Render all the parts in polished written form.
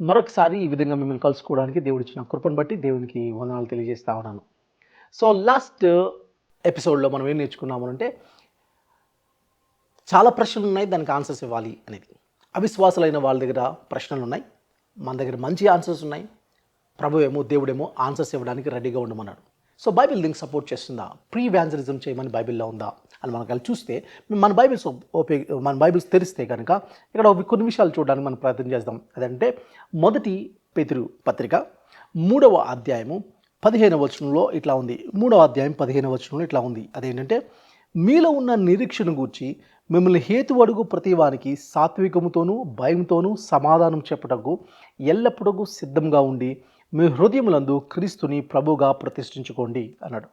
మరొకసారి ఈ విధంగా మిమ్మల్ని కలుసుకోవడానికి దేవుడిచ్చిన కృపను బట్టి దేవునికి వందనాలు తెలియజేస్తా ఉన్నాను. సో లాస్ట్ ఎపిసోడ్‌లో మనం ఏం నేర్చుకున్నాము అంటే, చాలా ప్రశ్నలున్నాయి, దానికి ఆన్సర్స్ ఇవ్వాలి అనేది. అవిశ్వాసులైన వాళ్ళ దగ్గర ప్రశ్నలున్నాయి, మన దగ్గర మంచి ఆన్సర్స్ ఉన్నాయి. ప్రభువేమో దేవుడేమో ఆన్సర్స్ ఇవ్వడానికి రెడీగా ఉండమన్నాడు. సో బైబిల్ దీనికి సపోర్ట్ చేస్తుందా? ప్రీ వ్యాంజలిజం చేయమని బైబిల్లో ఉందా అని మనం కలిసి చూస్తే, మన బైబిల్స్ తెరిస్తే కనుక ఇక్కడ కొన్ని విషయాలు చూడడానికి మనం ప్రయత్నం చేద్దాం. అదంటే మొదటి పేతురు పత్రిక 3వ అధ్యాయము 15వ వచనంలో ఇట్లా ఉంది. 3వ అధ్యాయం 15వ వచనంలో ఇట్లా ఉంది. అదేంటంటే, మీలో ఉన్న నిరీక్షణ గూర్చి మిమ్మల్ని హేతువడుగు ప్రతివానికి సాత్వికముతోనూ భయంతోనూ సమాధానం చెప్పుటకు ఎల్లప్పుడూ సిద్ధంగా ఉండి మీ హృదయములందు క్రీస్తుని ప్రభుగా ప్రతిష్ఠించుకోండి అన్నాడు.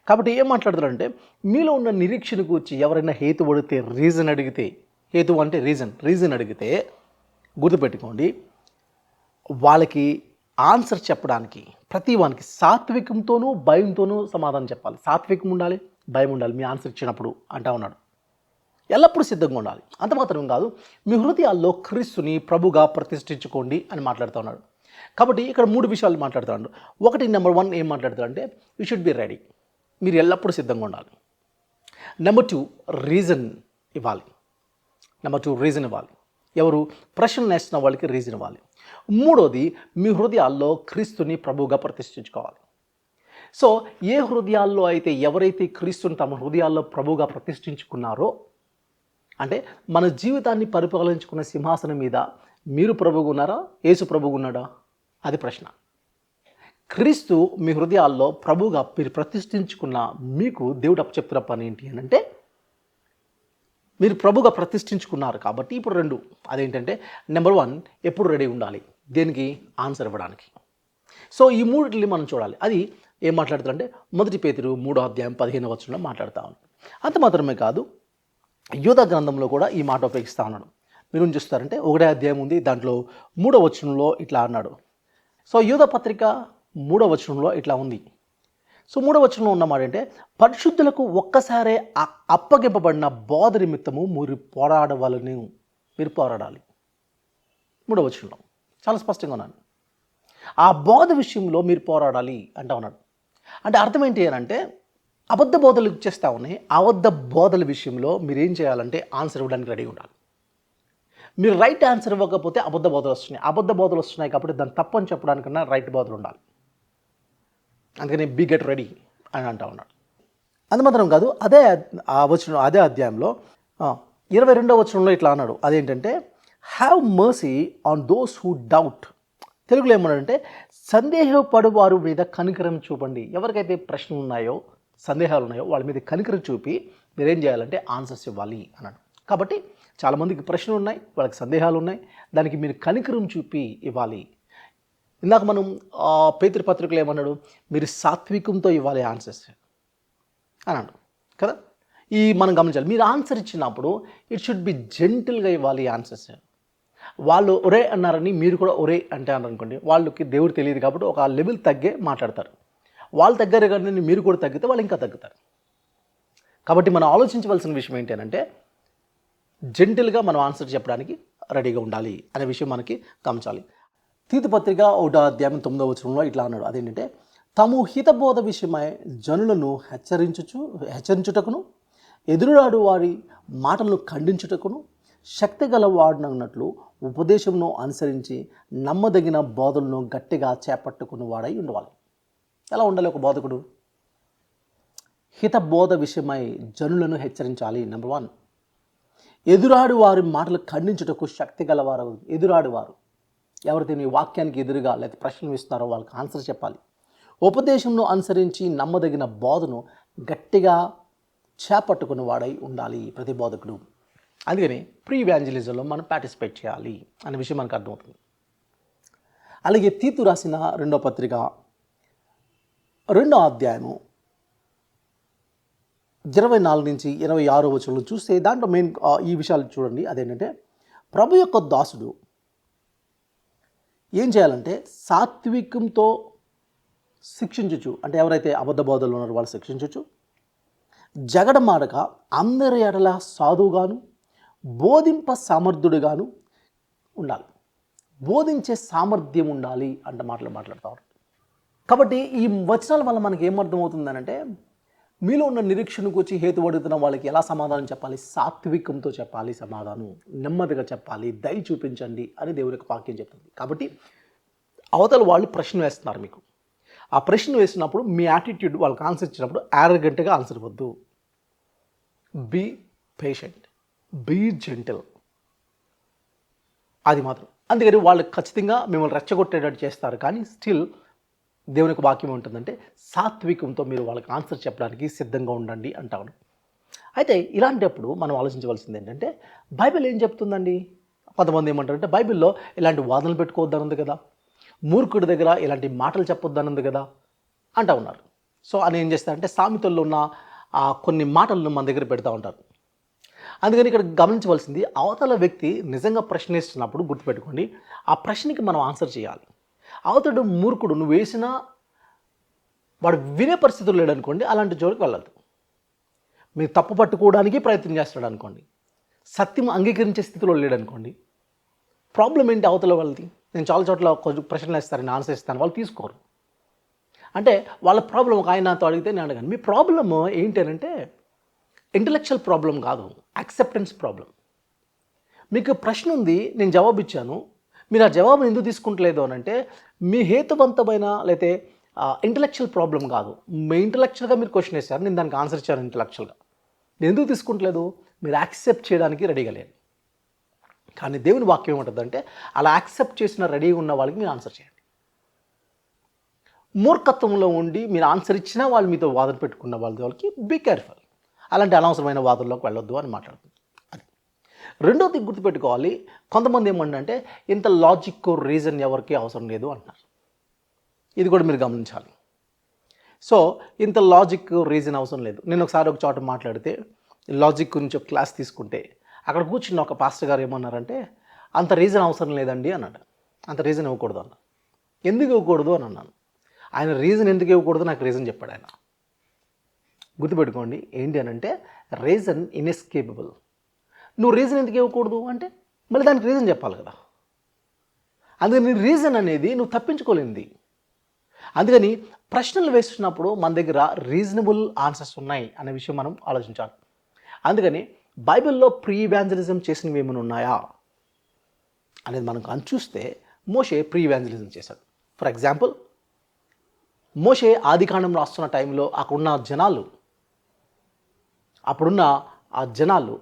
కాబట్టి ఏం మాట్లాడతారంటే, మీలో ఉన్న నిరీక్షణ గురించి ఎవరైనా హేతు అడిగితే, రీజన్ అడిగితే, హేతు అంటే రీజన్ అడిగితే గుర్తుపెట్టుకోండి, వాళ్ళకి ఆన్సర్ చెప్పడానికి ప్రతి వానికి సాత్వికంతోనూ భయంతోనూ సమాధానం చెప్పాలి. సాత్వికం ఉండాలి, భయం ఉండాలి మీ ఆన్సర్ ఇచ్చినప్పుడు అంటా ఉన్నాడు. ఎల్లప్పుడూ సిద్ధంగా ఉండాలి. అంత మాత్రం కాదు, మీ హృదయాల్లో క్రీస్తుని ప్రభుగా ప్రతిష్ఠించుకోండి అని మాట్లాడుతూ ఉన్నాడు. కాబట్టి ఇక్కడ 3 విషయాలు మాట్లాడుతున్నాడు. ఒకటి, నెంబర్ 1 ఏం మాట్లాడుతాడంటే, యూ షుడ్ బి రెడీ, మీరు ఎల్లప్పుడూ సిద్ధంగా ఉండాలి. నెంబర్ 2 రీజన్ ఇవ్వాలి. ఎవరు ప్రశ్నలు వేస్తున్న వాళ్ళకి రీజన్ ఇవ్వాలి. మూడోది, మీ హృదయాల్లో క్రీస్తుని ప్రభువుగా ప్రతిష్ఠించుకోవాలి. సో ఏ హృదయాల్లో అయితే ఎవరైతే క్రీస్తుని తమ హృదయాల్లో ప్రభువుగా ప్రతిష్ఠించుకున్నారో, అంటే మన జీవితాన్ని పరిపాలించుకున్న సింహాసనం మీద మీరు ప్రభువుగా ఉన్నారా, యేసు ప్రభువుగా ఉన్నాడా, అది ప్రశ్న. క్రీస్తు మీ హృదయాల్లో ప్రభువుగా మీరు ప్రతిష్ఠించుకున్న మీకు దేవుడు అప్పచెప్తున్న పని ఏంటి అని అంటే, మీరు ప్రభుగా ప్రతిష్ఠించుకున్నారు కాబట్టి ఇప్పుడు 2, అదేంటంటే నెంబర్ 1 ఎప్పుడు రెడీ ఉండాలి, దేనికి ఆన్సర్ ఇవ్వడానికి. సో ఈ 3 మనం చూడాలి. అది ఏం మాట్లాడుతారంటే, మొదటి పేతురు 3వ అధ్యాయం 15వ వచనంలో మాట్లాడుతూ ఉన్నాడు. అంత మాత్రమే కాదు, యూద గ్రంథంలో కూడా ఈ మాట ఉపయోగిస్తూ ఉన్నాడు. మీరు ఏం చూస్తారంటే, 1వ అధ్యాయం ఉంది, దాంట్లో 3వ వచనంలో ఇట్లా అన్నాడు. సో యూద పత్రిక 3వ వచనంలో ఇట్లా ఉంది. సో 3వ వచనంలో ఉన్నమాట అంటే, పరిశుద్ధులకు ఒక్కసారే అప్పగింపబడిన బోధ నిమిత్తము మీరు పోరాడాలి. 3వ వచనంలో చాలా స్పష్టంగా ఉన్నాను. ఆ బోధ విషయంలో మీరు పోరాడాలి అంటా ఉన్నాడు. అంటే అర్థం ఏంటి అని అంటే, అబద్ధ బోధలు ఇచ్చేస్తా ఉన్నాయి. అబద్ధ బోధల విషయంలో మీరు ఏం చేయాలంటే ఆన్సర్ ఇవ్వడానికి రెడీ ఉండాలి. మీరు రైట్ ఆన్సర్ ఇవ్వకపోతే అబద్ధ బోధలు వస్తున్నాయి కాబట్టి దాన్ని తప్పని చెప్పడానికన్నా రైట్ బోధలు ఉండాలి. అందుకని బీ గెట్ రెడీ అని అంటా ఉన్నాడు. అంత మాత్రం కాదు, అదే అధ్యాయంలో 22వ వచనంలో ఇట్లా అన్నాడు. అదేంటంటే, have mercy on those who doubt. తెలుగులో ఏమన్నాడంటే, సందేహపడువారు మీద కనికరం చూపండి. ఎవరికైతే ప్రశ్నలు ఉన్నాయో, సందేహాలు ఉన్నాయో వాళ్ళ మీద కనికరం చూపి మీరేం చేయాలంటే ఆన్సర్స్ ఇవ్వాలి అన్నాడు. కాబట్టి చాలామందికి ప్రశ్నలు ఉన్నాయి, వాళ్ళకి సందేహాలు ఉన్నాయి, దానికి మీరు కనికరం చూపి ఇవ్వాలి. ఇందాక మనం పేతురు పత్రికలో ఏమన్నాడు, మీరు సాత్వికంతో ఇవ్వాలి ఆన్సర్స్ అన్నాడు కదా. మనం గమనించాలి, మీరు ఆన్సర్ ఇచ్చినప్పుడు ఇట్ షుడ్ బి జెంటిల్గా ఇవ్వాలి ఆన్సర్స్. వాళ్ళు ఒరే అన్నారని మీరు కూడా ఒరే అంటే అన్నారనుకోండి, వాళ్ళకి దేవుడు తెలియదు కాబట్టి ఒక లెవెల్ తగ్గే మాట్లాడతారు. వాళ్ళు తగ్గారు కానీ మీరు కూడా తగ్గితే వాళ్ళు ఇంకా తగ్గుతారు. కాబట్టి మనం ఆలోచించవలసిన విషయం ఏంటి అంటే, జెంటిల్గా మనం ఆన్సర్ చెప్పడానికి రెడీగా ఉండాలి అనే విషయం మనకి గమనించాలి. తీతు పత్రిక 1వ అధ్యాయం 9వ వచనంలో ఇట్లా అన్నాడు. అదేంటంటే, తాము హితబోధ విషయమై జనులను హెచ్చరించుటకును ఎదురురాడు వారి మాటలను ఖండించుటకును శక్తి గల వాడినట్లు ఉపదేశమును అనుసరించి నమ్మదగిన బోధలను గట్టిగా చేపట్టుకున్న వాడై ఉండవాలి. ఎలా ఉండాలి ఒక బోధకుడు? హితబోధ విషయమై జనులను హెచ్చరించాలి. నెంబర్ 1. ఎదురాడు వారి మాటలు ఖండించుటకు శక్తి గలవారు. ఎదురాడువారు ఎవరైతే మీ వాక్యానికి ఎదురుగా లేకపోతే ప్రశ్నలు ఇస్తున్నారో వాళ్ళకి ఆన్సర్ చెప్పాలి. ఉపదేశంను అనుసరించి నమ్మదగిన బోధను గట్టిగా చేపట్టుకున్న వాడై ఉండాలి ప్రతి బోధకుడు. అందుకని ప్రీ వ్యాంజలిజంలో మనం పార్టిసిపేట్ చేయాలి అనే విషయం మనకు అర్థమవుతుంది. అలాగే తీతు రాసిన 2వ పత్రిక 2వ అధ్యాయము 24 నుంచి 26వ వచనంలో చూస్తే దాంట్లో మెయిన్ ఈ విషయాలు చూడండి. అదేంటంటే, ప్రభు యొక్క దాసుడు ఏం చేయాలంటే సాత్వికంతో శిక్షించచ్చు. అంటే ఎవరైతే అబద్ధ బోధలు ఉన్నారో వాళ్ళు శిక్షించవచ్చు. జగడమాడక అందరి ఎడల సాధువుగాను బోధింప సమర్థుడుగాను ఉండాలి. బోధించే సామర్థ్యం ఉండాలి అంటే మాట్లాడతారు. కాబట్టి ఈ వచనాల వల్ల మనకి ఏమర్థమవుతుందనంటే, మీలో ఉన్న నిరీక్షణకు వచ్చి హేతు అడుగుతున్న వాళ్ళకి ఎలా సమాధానం చెప్పాలి? సాత్వికంతో చెప్పాలి సమాధానం, నెమ్మదిగా చెప్పాలి, దయ చూపించండి అని దేవుని యొక్క వాక్యం చెప్తుంది. కాబట్టి అవతల వాళ్ళు ప్రశ్న వేస్తున్నారు మీకు. ఆ ప్రశ్న వేసినప్పుడు మీ యాటిట్యూడ్ వాళ్ళకి ఆన్సర్ ఇచ్చినప్పుడు యారగెంట్గా ఆన్సర్ ఇవ్వద్దు. బీ పేషెంట్, బీ జెంటిల్, అది మాత్రం. అందుకని వాళ్ళు ఖచ్చితంగా మిమ్మల్ని రెచ్చగొట్టేటట్టు చేస్తారు, కానీ స్టిల్ దేవుని యొక్క వాక్యం ఉంటుందంటే సాత్వికంతో మీరు వాళ్ళకి ఆన్సర్ చెప్పడానికి సిద్ధంగా ఉండండి అంటాను. అయితే ఇలాంటప్పుడు మనం ఆలోచించవలసింది ఏంటంటే, బైబిల్ ఏం చెప్తుందండి? కొంతమంది ఏమంటారంటే, బైబిల్లో ఇలాంటి వాదనలు పెట్టుకోవద్దని ఉంది కదా, మూర్ఖుడి దగ్గర ఇలాంటి మాటలు చెప్పొద్దని ఉంది కదా అంటూ ఉన్నారు. సో అని ఏం చేస్తారంటే, సామెతల్లో ఉన్న కొన్ని మాటలను మన దగ్గర పెడతా ఉంటారు. అందుకని ఇక్కడ గమనించవలసింది, అవతల వ్యక్తి నిజంగా ప్రశ్న ఇస్తున్నప్పుడు గుర్తుపెట్టుకోండి, ఆ ప్రశ్నకి మనం ఆన్సర్ చేయాలి. అవతడు మూర్ఖుడు, నువ్వు వేసినా వాడు వినే పరిస్థితులు లేడనుకోండి, అలాంటి జోలికి వెళ్ళదు. మీరు తప్పు పట్టుకోవడానికి ప్రయత్నం చేస్తాడు అనుకోండి, సత్యం అంగీకరించే స్థితిలో లేడనుకోండి, ప్రాబ్లం ఏంటి అవతల వాళ్ళది? నేను చాలా చోట్ల కొంచెం ప్రశ్నలు వేస్తాను, నేను ఆన్సర్ ఇస్తాను, వాళ్ళు తీసుకోరు. అంటే వాళ్ళ ప్రాబ్లం ఒక ఆయన నాతో అడిగితే నేను అడగాను, మీ ప్రాబ్లమ్ ఏంటి అని అంటే ఇంటలెక్చువల్ ప్రాబ్లం కాదు, యాక్సెప్టెన్స్ ప్రాబ్లం. మీకు ప్రశ్న ఉంది, నేను జవాబు ఇచ్చాను, మీరు ఆ జవాబు ఎందుకు తీసుకుంటలేదు అని అంటే మీ హేతువంతమైన లేకపోతే ఇంటలెక్చువల్ ప్రాబ్లం కాదు. మీ ఇంటలెక్చువల్గా మీరు క్వశ్చన్ వేశారు, నేను దానికి ఆన్సర్ ఇచ్చాను ఇంటలెక్చువల్గా. నేను ఎందుకు తీసుకుంటలేదు? మీరు యాక్సెప్ట్ చేయడానికి రెడీగా లేరు. కానీ దేవుని వాక్యం ఏమంటుందంటే, అలా యాక్సెప్ట్ చేసిన రెడీగా ఉన్న వాళ్ళకి మీరు ఆన్సర్ చేయండి. మూర్ఖత్వంలో ఉండి మీరు ఆన్సర్ ఇచ్చినా వాళ్ళు మీతో వాదన పెట్టుకున్న వాళ్ళకి బీ కేర్ఫుల్, అలాంటి అనవసరమైన వాదనలోకి వెళ్ళొద్దు అని మాట్లాడుతుంది. అది రెండోది గుర్తుపెట్టుకోవాలి, కొంతమంది ఏమంటే ఇంత లాజిక్ రీజన్ ఎవరికి అవసరం లేదు అంటున్నారు. ఇది కూడా మీరు గమనించాలి. సో ఇంత లాజిక్ రీజన్ అవసరం లేదు. నేను ఒకసారి ఒక చోట మాట్లాడితే లాజిక్ గురించి ఒక క్లాస్ తీసుకుంటే అక్కడ కూర్చున్న ఒక పాస్టర్ గారు ఏమన్నారంటే, అంత రీజన్ అవసరం లేదండి అన్నాడు. అంత రీజన్ ఇవ్వకూడదు అన్న. ఎందుకు ఇవ్వకూడదు అని అన్నాను. ఆయన రీజన్ ఎందుకు ఇవ్వకూడదు నాకు రీజన్ చెప్పాడు ఆయన. గుర్తుపెట్టుకోండి, ఏంటి అని అంటే రీజన్ ఇన్ఎస్కేపబుల్. నువ్వు రీజన్ ఎందుకు ఇవ్వకూడదు అంటే మళ్ళీ దానికి రీజన్ చెప్పాలి కదా. అందుకని రీజన్ అనేది నువ్వు తప్పించుకోలేనిది. అందుకని ప్రశ్నలు వేస్తున్నప్పుడు మన దగ్గర రీజనబుల్ ఆన్సర్స్ ఉన్నాయి అనే విషయం మనం ఆలోచించాలి. అందుకని బైబిల్లో ప్రీ ఇవాంజలిజం చేసినవి ఏమైనా ఉన్నాయా అనేది మనం కానీ చూస్తే, మోషే ప్రీ ఇవాంజలిజం చేశాడు. ఫర్ ఎగ్జాంపుల్, మోషే ఆదికాండం రాస్తున్న టైంలో అక్కడున్న జనాలు, అప్పుడున్న ఆ జనాలు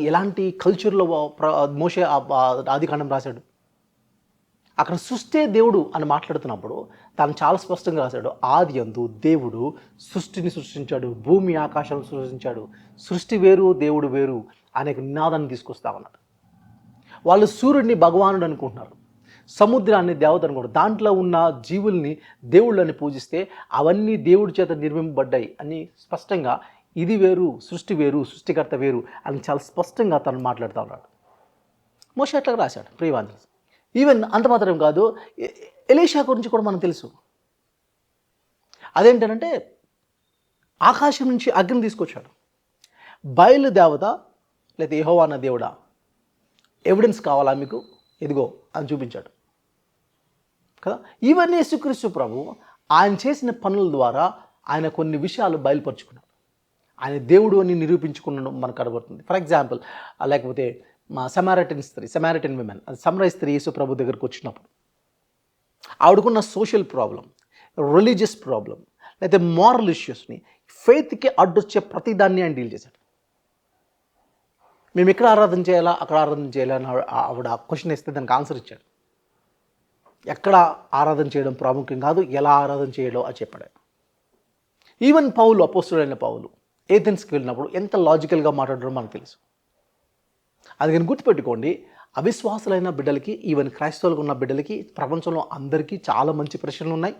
ఎలాంటి కల్చర్లో మోషే ఆదికాండం రాశాడు. అక్కడ సృష్టి దేవుడు అని మాట్లాడుతున్నప్పుడు తాను చాలా స్పష్టంగా రాశాడు, ఆది యందు దేవుడు సృష్టిని సృష్టించాడు, భూమి ఆకాశాలను సృష్టించాడు, సృష్టి వేరు దేవుడు వేరు అనే నినాదాన్ని తీసుకొస్తా ఉన్నాడు. వాళ్ళు సూర్యుడిని భగవానుడు అనుకుంటున్నారు, సముద్రాన్ని దేవత అనుకుంటారు, దాంట్లో ఉన్న జీవుల్ని దేవుళ్ళని పూజిస్తే అవన్నీ దేవుడి చేత నిర్మింపబడ్డాయి అని స్పష్టంగా, ఇది వేరు సృష్టి వేరు సృష్టికర్త వేరు అని చాలా స్పష్టంగా తను మాట్లాడుతూ ఉన్నాడు. మోషే అట్లా రాశాడు ప్రీ ఇవాంజలిజం. ఈవెన్ అంత మాత్రం కాదు, ఎలీషా గురించి కూడా మనకు తెలుసు. అదేంటంటే ఆకాశం నుంచి అగ్ని తీసుకొచ్చాడు, బయలు దేవత లేదా యెహోవా అన్న దేవుడా, ఎవిడెన్స్ కావాలా మీకు, ఇదిగో అని చూపించాడు కదా. ఇవన్నీ యేసుక్రీస్తు ప్రభు ఆయన చేసిన పనుల ద్వారా ఆయన కొన్ని విషయాలు బయలుపరుచుకున్నాడు, ఆయన దేవుడు అని నిరూపించుకున్నాడు మనకు కనబడుతుంది. ఫర్ ఎగ్జాంపుల్, లేకపోతే మా సమారిటన్ విమెన్, సమ్రైజ్ స్త్రీ యేసు ప్రభు దగ్గరికి వచ్చినప్పుడు ఆవిడకున్న సోషల్ ప్రాబ్లం, రిలీజియస్ ప్రాబ్లం, లేకపోతే మారల్ ఇష్యూస్ని, ఫెయిత్కి అడ్డొచ్చే ప్రతిదాన్ని ఆయన డీల్ చేశాడు. మేము ఎక్కడ ఆరాధన చేయాలా అక్కడ ఆరాధన చేయాలా అని ఆవిడ క్వశ్చన్ ఇస్తే దానికి ఆన్సర్ ఇచ్చాడు. ఎక్కడ ఆరాధన చేయడం ప్రాముఖ్యం కాదు, ఎలా ఆరాధన చేయడం అని చెప్పాడు. ఈవెన్ పౌలు, అపోస్తుడైన పౌలు ఏథెన్స్కి వెళ్ళినప్పుడు ఎంత లాజికల్గా మాట్లాడడం మనకు తెలుసు. అందుకని గుర్తుపెట్టుకోండి, అవిశ్వాసులైన బిడ్డలకి, ఈవెన్ క్రైస్తవులకు ఉన్న బిడ్డలకి, ప్రపంచంలో అందరికీ చాలా మంచి ప్రశ్నలు ఉన్నాయి.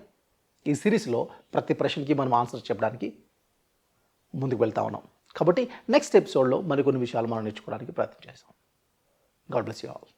ఈ సిరీస్లో ప్రతి ప్రశ్నకి మనం ఆన్సర్ చెప్పడానికి ముందుకు వెళ్తా ఉన్నాం. కాబట్టి నెక్స్ట్ ఎపిసోడ్లో మరికొన్ని విషయాలు మనం నేర్చుకోవడానికి ప్రయత్నం చేస్తాం. God bless you all.